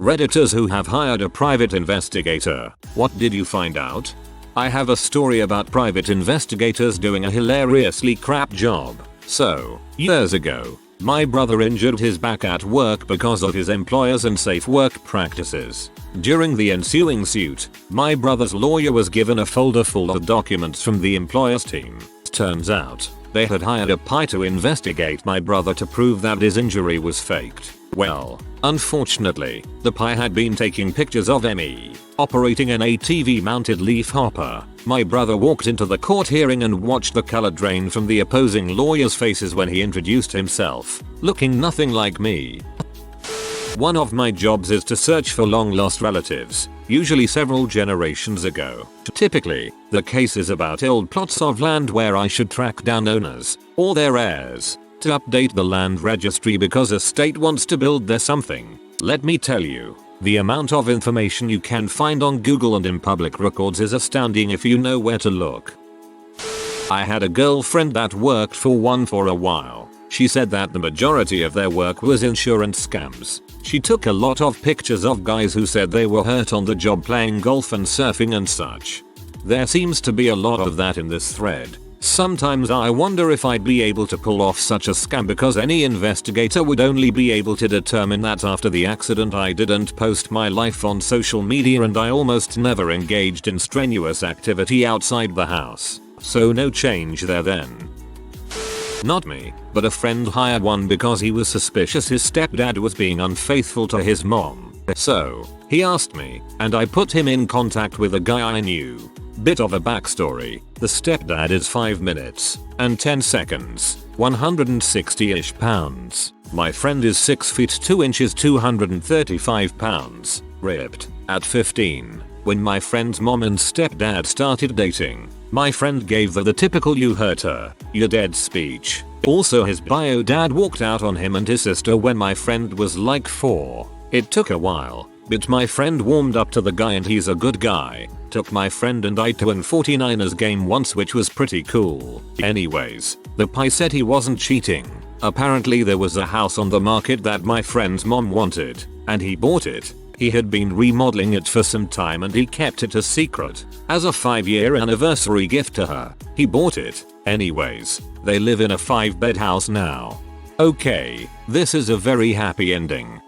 Redditors who have hired a private investigator. What did you find out? I have a story about private investigators doing a hilariously crap job. So, years ago, my brother injured his back at work because of his employer's unsafe work practices. During the ensuing suit, my brother's lawyer was given a folder full of documents from the employer's team. Turns out, they had hired a PI to investigate my brother to prove that his injury was faked. Well, unfortunately, the PI had been taking pictures of me operating an ATV-mounted leaf hopper. My brother walked into the court hearing and watched the color drain from the opposing lawyers' faces when he introduced himself, looking nothing like me. One of my jobs is to search for long-lost relatives, usually several generations ago. Typically, the case is about old plots of land where I should track down owners, or their heirs, to update the land registry because a state wants to build there something. Let me tell you, the amount of information you can find on Google and in public records is astounding if you know where to look. I had a girlfriend that worked for one for a while. She said that the majority of their work was insurance scams. She took a lot of pictures of guys who said they were hurt on the job playing golf and surfing and such. There seems to be a lot of that in this thread. Sometimes I wonder if I'd be able to pull off such a scam because any investigator would only be able to determine that after the accident I didn't post my life on social media and I almost never engaged in strenuous activity outside the house. So no change there then. Not me, but a friend hired one because he was suspicious his stepdad was being unfaithful to his mom. So, he asked me, and I put him in contact with a guy I knew. Bit of a backstory, the stepdad is 5 minutes and 10 seconds, 160-ish pounds. My friend is 6 feet 2 inches 235 pounds, ripped, at 15. When my friend's mom and stepdad started dating, my friend gave the typical "you hurt her, you're dead" speech. Also his bio dad walked out on him and his sister when my friend was like 4. It took a while, but my friend warmed up to the guy and he's a good guy. Took my friend and I to an 49ers game once which was pretty cool. Anyways, the PI said he wasn't cheating. Apparently there was a house on the market that my friend's mom wanted, and he bought it. He had been remodeling it for some time and he kept it a secret. As a 5-year anniversary gift to her, he bought it. Anyways, they live in a 5-bed house now. Okay, this is a very happy ending.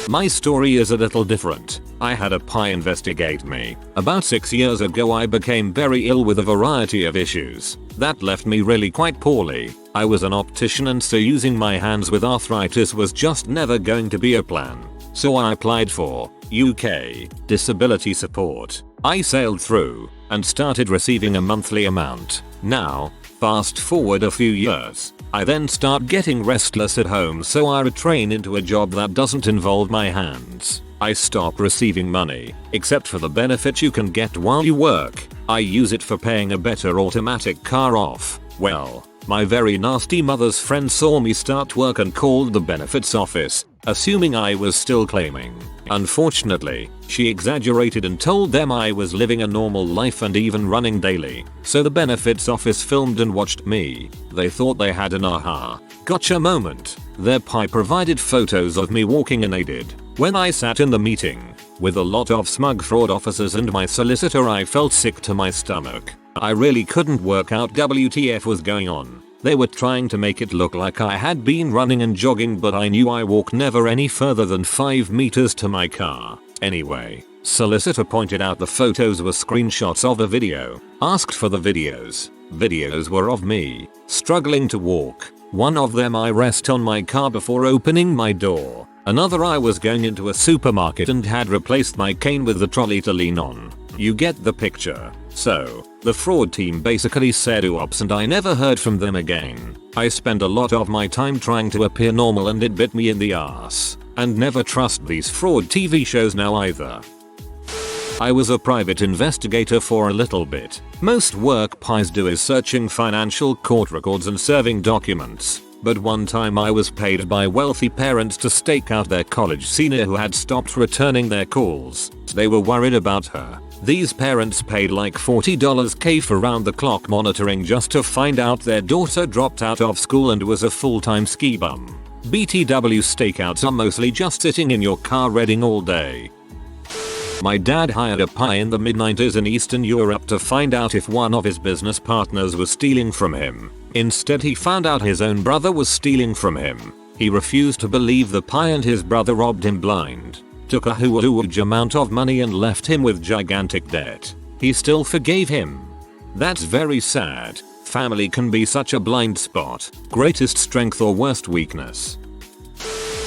My story is a little different. I had a PI investigate me. About 6 years ago I became very ill with a variety of issues. That left me really quite poorly. I was an optician and so using my hands with arthritis was just never going to be a plan. So I applied for UK disability support. I sailed through and started receiving a monthly amount. Now, fast forward a few years, I then start getting restless at home so I retrain into a job that doesn't involve my hands. I stop receiving money, except for the benefits you can get while you work. I use it for paying a better automatic car off. Well, my very nasty mother's friend saw me start work and called the benefits office, assuming I was still claiming. Unfortunately, she exaggerated and told them I was living a normal life and even running daily. So the benefits office filmed and watched me. They thought they had an aha gotcha moment. Their PI provided photos of me walking unaided. When I sat in the meeting with a lot of smug fraud officers and my solicitor, I felt sick to my stomach. I really couldn't work out WTF was going on. They were trying to make it look like I had been running and jogging, but I knew I walked never any further than 5 meters to my car. Anyway, solicitor pointed out the photos were screenshots of a video, asked for the videos. Videos were of me struggling to walk. One of them I rest on my car before opening my door. Another I was going into a supermarket and had replaced my cane with the trolley to lean on. You get the picture. So, the fraud team basically said oops and I never heard from them again. I spend a lot of my time trying to appear normal and it bit me in the ass. And never trust these fraud TV shows now either. I was a private investigator for a little bit. Most work PIs do is searching financial court records and serving documents. But one time I was paid by wealthy parents to stake out their college senior who had stopped returning their calls. They were worried about her. These parents paid like $40k for round the clock monitoring just to find out their daughter dropped out of school and was a full-time ski bum. BTW stakeouts are mostly just sitting in your car reading all day. My dad hired a PI in the mid-90s in Eastern Europe to find out if one of his business partners was stealing from him. Instead, he found out his own brother was stealing from him. He refused to believe the PI and his brother robbed him blind, took a huge amount of money and left him with gigantic debt. He still forgave him. That's very sad. Family can be such a blind spot. Greatest strength or worst weakness.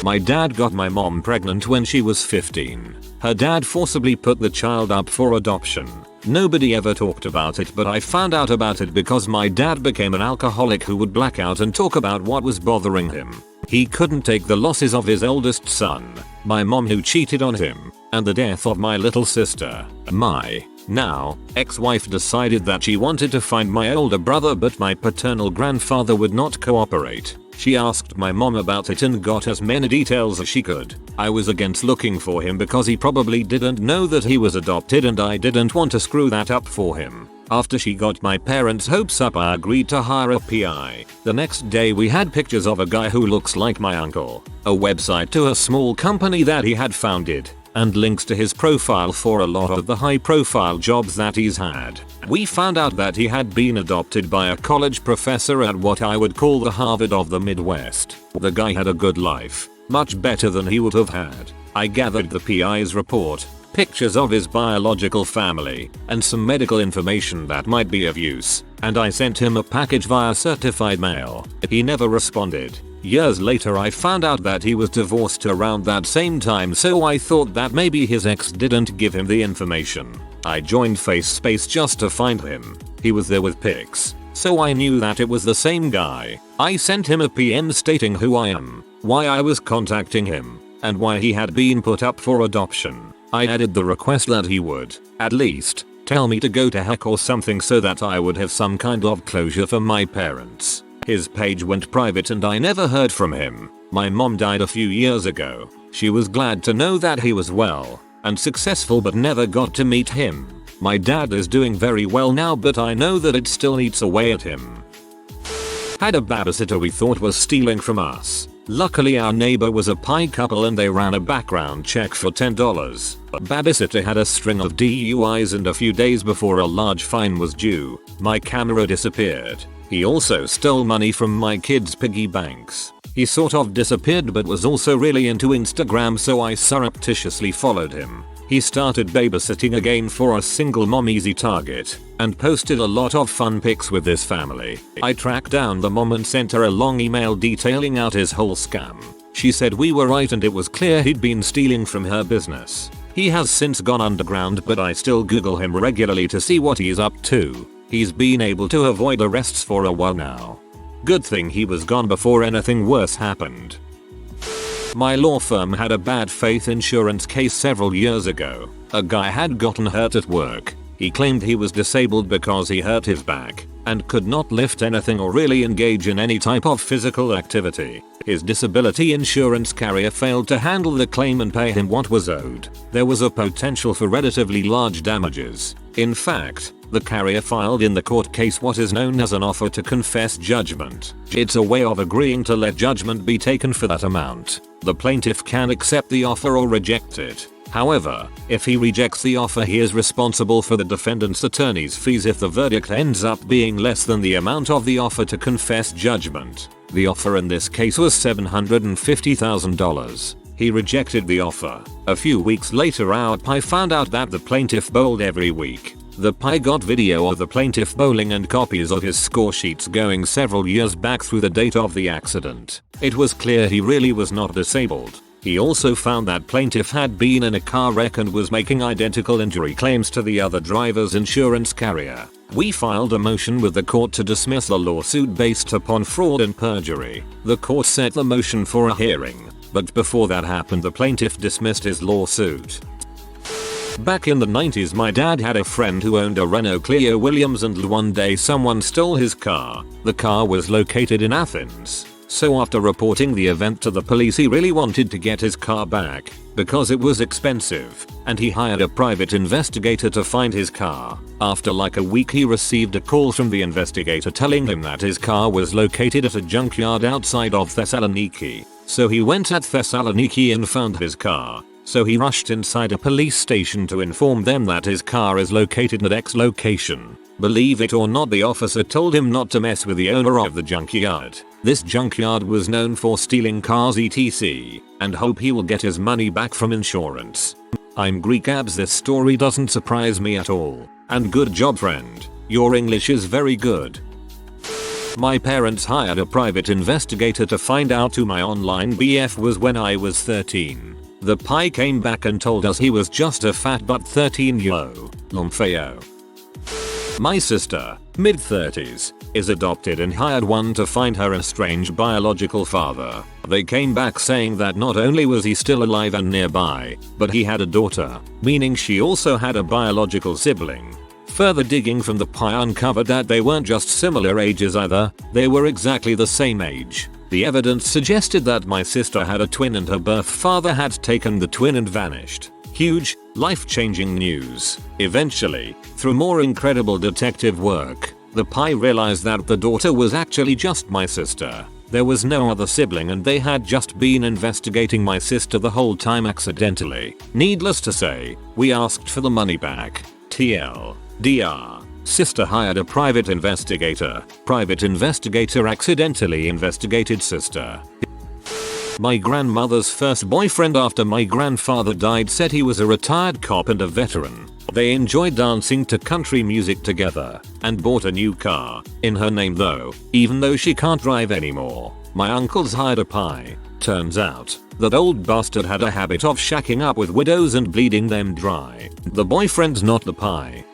My dad got my mom pregnant when she was 15. Her dad forcibly put the child up for adoption. Nobody ever talked about it, but I found out about it because my dad became an alcoholic who would black out and talk about what was bothering him. He couldn't take the losses of his oldest son, my mom who cheated on him, and the death of my little sister. My now ex-wife decided that she wanted to find my older brother, but my paternal grandfather would not cooperate. She asked my mom about it and got as many details as she could. I was against looking for him because he probably didn't know that he was adopted and I didn't want to screw that up for him. After she got my parents' hopes up, I agreed to hire a PI. The next day we had pictures of a guy who looks like my uncle, a website to a small company that he had founded, and links to his profile for a lot of the high-profile jobs that he's had. We found out that he had been adopted by a college professor at what I would call the Harvard of the Midwest. The guy had a good life, much better than he would have had. I gathered the PI's report, pictures of his biological family, and some medical information that might be of use, and I sent him a package via certified mail. He never responded. Years later I found out that he was divorced around that same time, so I thought that maybe his ex didn't give him the information. I joined FaceSpace just to find him. He was there with pics, so I knew that it was the same guy. I sent him a PM stating who I am, why I was contacting him, and why he had been put up for adoption. I added the request that he would, at least, tell me to go to heck or something so that I would have some kind of closure for my parents. His page went private and I never heard from him. My mom died a few years ago. She was glad to know that he was well and successful, but never got to meet him. My dad is doing very well now, but I know that it still eats away at him. Had a babysitter we thought was stealing from us. Luckily our neighbor was a PI couple and they ran a background check for $10. Babysitter had a string of DUIs and a few days before a large fine was due, my camera disappeared. He also stole money from my kids' piggy banks. He sort of disappeared but was also really into Instagram, so I surreptitiously followed him. He started babysitting again for a single mom easy target and posted a lot of fun pics with his family. I tracked down the mom and sent her a long email detailing out his whole scam. She said we were right and it was clear he'd been stealing from her business. He has since gone underground, but I still Google him regularly to see what he's up to. He's been able to avoid arrests for a while now. Good thing he was gone before anything worse happened. My law firm had a bad faith insurance case several years ago. A guy had gotten hurt at work. He claimed he was disabled because he hurt his back and could not lift anything or really engage in any type of physical activity. His disability insurance carrier failed to handle the claim and pay him what was owed. There was a potential for relatively large damages. In fact, the carrier filed in the court case what is known as an offer to confess judgment. It's a way of agreeing to let judgment be taken for that amount. The plaintiff can accept the offer or reject it. However, if he rejects the offer, he is responsible for the defendant's attorney's fees if the verdict ends up being less than the amount of the offer to confess judgment. The offer in this case was $750,000. He rejected the offer. A few weeks later our PI found out that the plaintiff bowled every week. The PI got video of the plaintiff bowling and copies of his score sheets going several years back through the date of the accident. It was clear he really was not disabled. He also found that plaintiff had been in a car wreck and was making identical injury claims to the other driver's insurance carrier. We filed a motion with the court to dismiss the lawsuit based upon fraud and perjury. The court set the motion for a hearing, but before that happened the plaintiff dismissed his lawsuit. Back in the 90s my dad had a friend who owned a Renault Clio Williams, and one day someone stole his car. The car was located in Athens. So after reporting the event to the police, he really wanted to get his car back because it was expensive, and he hired a private investigator to find his car. After like a week he received a call from the investigator telling him that his car was located at a junkyard outside of Thessaloniki. So he went at Thessaloniki and found his car. So he rushed inside a police station to inform them that his car is located at X location. Believe it or not, the officer told him not to mess with the owner of the junkyard. This junkyard was known for stealing cars etc. and hope he will get his money back from insurance. I'm Greek abs, this story doesn't surprise me at all. And good job friend, your English is very good. My parents hired a private investigator to find out who my online BF was when I was 13. The pi came back and told us he was just a fat but 13-year-old Lomfeo. My sister, mid-30s, is adopted and hired one to find her estranged biological father. They came back saying that not only was he still alive and nearby, but he had a daughter, meaning she also had a biological sibling. Further digging from the pi uncovered that they weren't just similar ages either, they were exactly the same age. The evidence suggested that my sister had a twin and her birth father had taken the twin and vanished. Huge, life-changing news. Eventually, through more incredible detective work, the pi realized that the daughter was actually just my sister. There was no other sibling and they had just been investigating my sister the whole time accidentally. Needless to say, we asked for the money back. TLDR. Sister hired a private investigator. Private investigator accidentally investigated sister. My grandmother's first boyfriend after my grandfather died said he was a retired cop and a veteran. They enjoyed dancing to country music together and bought a new car, in her name though, even though she can't drive anymore. My uncles hired a pi. Turns out, that old bastard had a habit of shacking up with widows and bleeding them dry. The boyfriend's not the pi.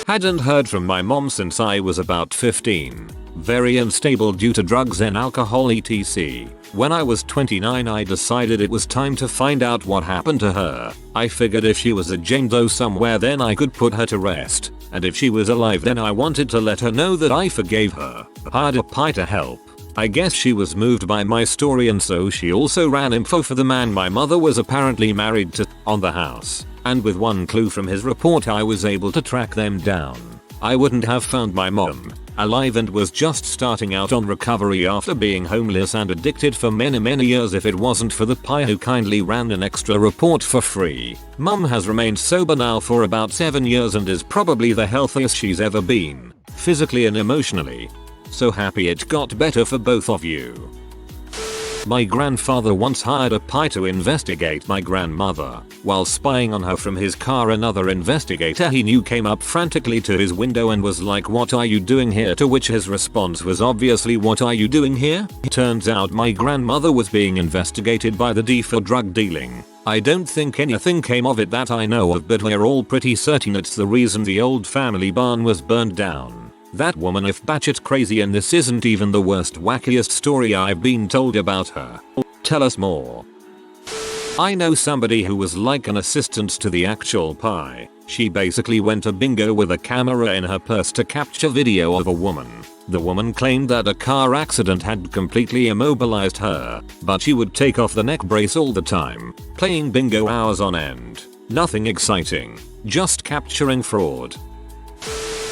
Hadn't heard from my mom since I was about 15. Very unstable due to drugs and alcohol etc. When I was 29 I decided it was time to find out what happened to her. I figured if she was a Jane-Doe somewhere then I could put her to rest. And if she was alive then I wanted to let her know that I forgave her. Hired a pi to help. I guess she was moved by my story and so she also ran info for the man my mother was apparently married to on the house. And with one clue from his report I was able to track them down. I wouldn't have found my mom alive and was just starting out on recovery after being homeless and addicted for many years if it wasn't for the pi who kindly ran an extra report for free. Mom has remained sober now for about 7 years and is probably the healthiest she's ever been, physically and emotionally. So happy it got better for both of you. My grandfather once hired a pi to investigate my grandmother. While spying on her from his car, another investigator he knew came up frantically to his window and was like, "What are you doing here?" To which his response was obviously, "What are you doing here?" Turns out my grandmother was being investigated by the D for drug dealing. I don't think anything came of it that I know of, but we're all pretty certain it's the reason the old family barn was burned down. That woman if batshit crazy, and this isn't even the worst wackiest story I've been told about her. Tell us more. I know somebody who was like an assistant to the actual pi. She basically went to bingo with a camera in her purse to capture video of a woman. The woman claimed that a car accident had completely immobilized her, but she would take off the neck brace all the time, playing bingo hours on end. Nothing exciting, just capturing fraud.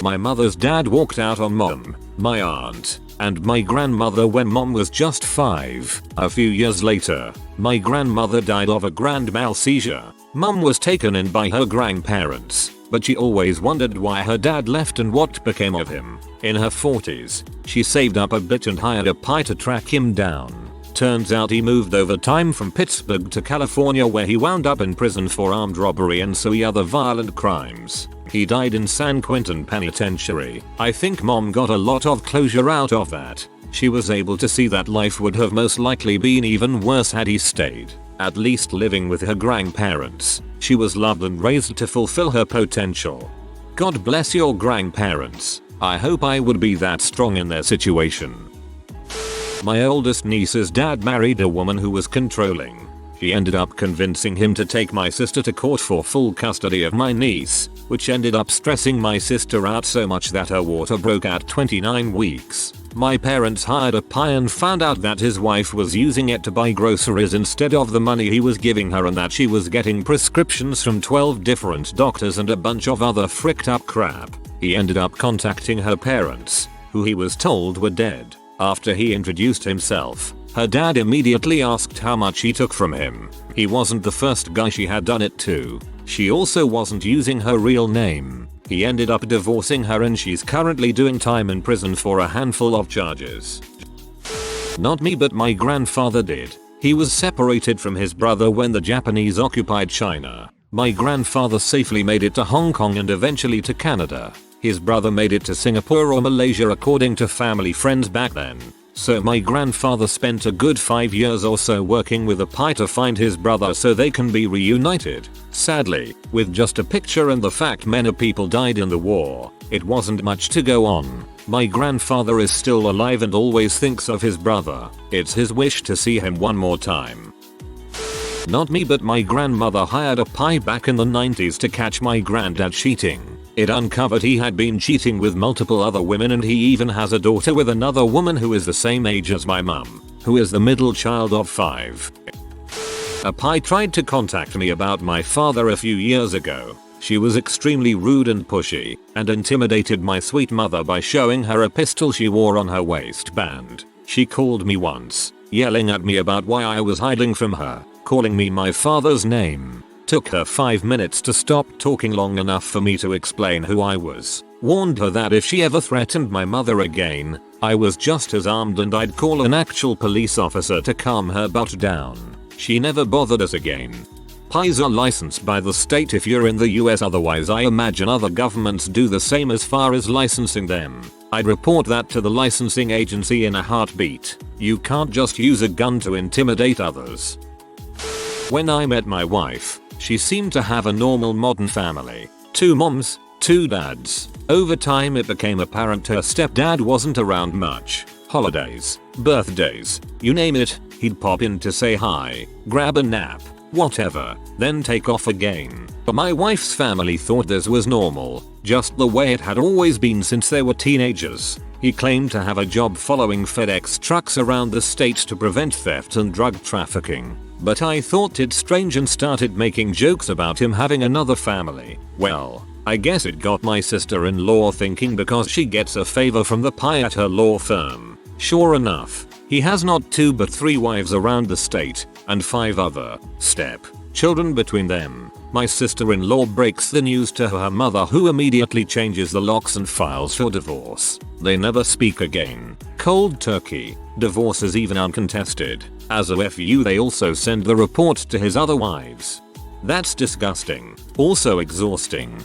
My mother's dad walked out on mom, my aunt, and my grandmother when mom was just 5. A few years later, my grandmother died of a grand mal seizure. Mom was taken in by her grandparents, but she always wondered why her dad left and what became of him. In her 40s, she saved up a bit and hired a pi to track him down. Turns out he moved over time from Pittsburgh to California, where he wound up in prison for armed robbery and so other violent crimes. He died in San Quentin Penitentiary. I think mom got a lot of closure out of that. She was able to see that life would have most likely been even worse had he stayed, at least living with her grandparents. She was loved and raised to fulfill her potential. God bless your grandparents. I hope I would be that strong in their situation. My oldest niece's dad married a woman who was controlling. She ended up convincing him to take my sister to court for full custody of my niece, which ended up stressing my sister out so much that her water broke at 29 weeks. My parents hired a pi and found out that his wife was using it to buy groceries instead of the money he was giving her, and that she was getting prescriptions from 12 different doctors and a bunch of other fricked up crap. He ended up contacting her parents, who he was told were dead. After he introduced himself, Her dad immediately asked how much he took from him. He wasn't the first guy she had done it to. She also wasn't using her real name. He ended up divorcing her and she's currently doing time in prison for a handful of charges. Not me, but my grandfather did. He was separated from his brother when the Japanese occupied China. My grandfather safely made it to Hong Kong and eventually to Canada. His brother made it to Singapore or Malaysia according to family friends back then. So my grandfather spent a good 5 years or so working with a PI to find his brother so they can be reunited. Sadly, with just a picture and the fact many people died in the war, it wasn't much to go on. My grandfather is still alive and always thinks of his brother. It's his wish to see him one more time. Not me, but my grandmother hired a PI back in the 90s to catch my granddad cheating. It uncovered he had been cheating with multiple other women and he even has a daughter with another woman who is the same age as my mum, who is the middle child of 5. A PI tried to contact me about my father a few years ago. She was extremely rude and pushy, and intimidated my sweet mother by showing her a pistol she wore on her waistband. She called me once, yelling at me about why I was hiding from her, calling me my father's name. Took her 5 minutes to stop talking long enough for me to explain who I was. Warned her that if she ever threatened my mother again, I was just as armed and I'd call an actual police officer to calm her butt down. She never bothered us again. PIs are licensed by the state if you're in the US, otherwise I imagine other governments do the same as far as licensing them. I'd report that to the licensing agency in a heartbeat. You can't just use a gun to intimidate others. When I met my wife, she seemed to have a normal modern family. 2 moms, 2 dads. Over time it became apparent her stepdad wasn't around much. Holidays, birthdays, you name it, he'd pop in to say hi, grab a nap, whatever, then take off again. But my wife's family thought this was normal, just the way it had always been since they were teenagers. He claimed to have a job following FedEx trucks around the state to prevent theft and drug trafficking. But I thought it strange and started making jokes about him having another family. Well, I guess it got my sister-in-law thinking because she gets a favor from the PI at her law firm. Sure enough, he has not 2 but 3 wives around the state, and 5 other children between them. My sister-in-law breaks the news to her mother, who immediately changes the locks and files for divorce. They never speak again. Cold turkey. Divorce is even uncontested. As a FU, they also send the report to his other wives. That's disgusting. Also exhausting.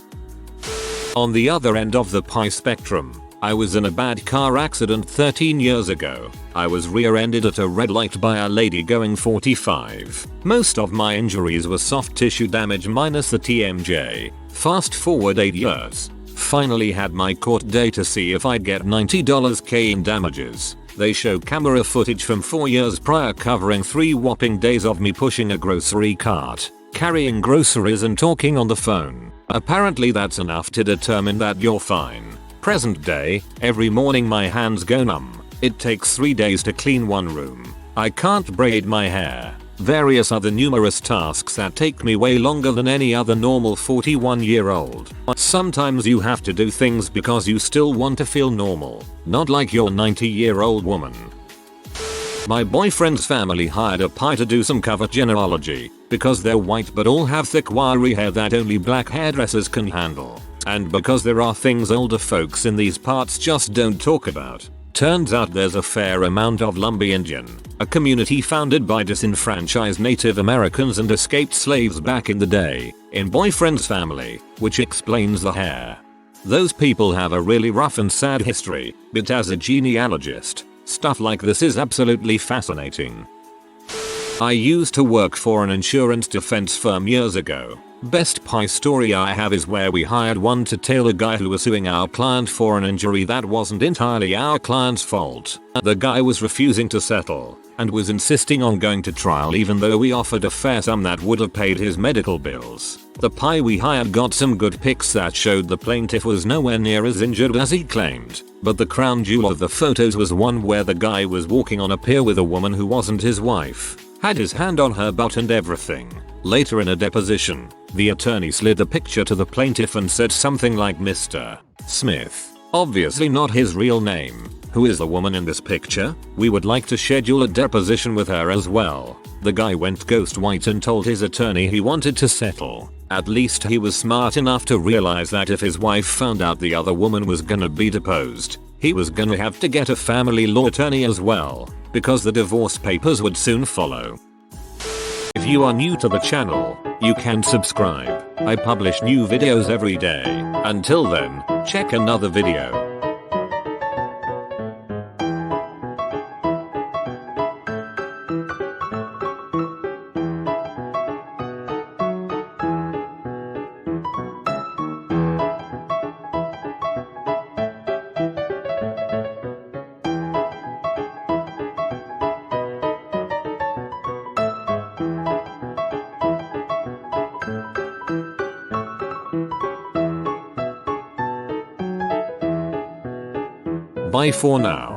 On the other end of the PI spectrum, I was in a bad car accident 13 years ago. I was rear-ended at a red light by a lady going 45. Most of my injuries were soft tissue damage minus the TMJ. Fast forward 8 years. Finally had my court day to see if I'd get $90K in damages. They show camera footage from 4 years prior covering 3 whopping days of me pushing a grocery cart, carrying groceries and talking on the phone. Apparently that's enough to determine that you're fine. Present day, every morning my hands go numb. It takes 3 days to clean 1 room. I can't braid my hair. Various other numerous tasks that take me way longer than any other normal 41-year-old. Sometimes you have to do things because you still want to feel normal, not like your 90-year-old woman. My boyfriend's family hired a PI to do some Covert genealogy because they're white but all have thick wiry hair that only black hairdressers can handle. And because there are things older folks in these parts just don't talk about. Turns out there's a fair amount of Lumbee Indian, a community founded by disenfranchised Native Americans and escaped slaves back in the day, in boyfriend's family, which explains the hair. Those people have a really rough and sad history, but as a genealogist, stuff like this is absolutely fascinating. I used to work for an insurance defense firm years ago. Best PI story I have is where we hired one to tail a guy who was suing our client for an injury that wasn't entirely our client's fault. The guy was refusing to settle and was insisting on going to trial even though we offered a fair sum that would have paid his medical bills. The PI we hired got some good pics that showed the plaintiff was nowhere near as injured as he claimed, but the crown jewel of the photos was one where the guy was walking on a pier with a woman who wasn't his wife. Had his hand on her butt and everything. Later in a deposition, the attorney slid the picture to the plaintiff and said something like Mr. Smith, obviously not his real name, Who is the woman in this picture? We would like to schedule a deposition with her as well. The guy went ghost white and told his attorney he wanted to settle. At least he was smart enough to realize that if his wife found out the other woman was gonna be deposed, he was gonna have to get a family law attorney as well, because the divorce papers would soon follow. If you are new to the channel, you can subscribe. I publish new videos every day. Until then, check another video. Bye for now.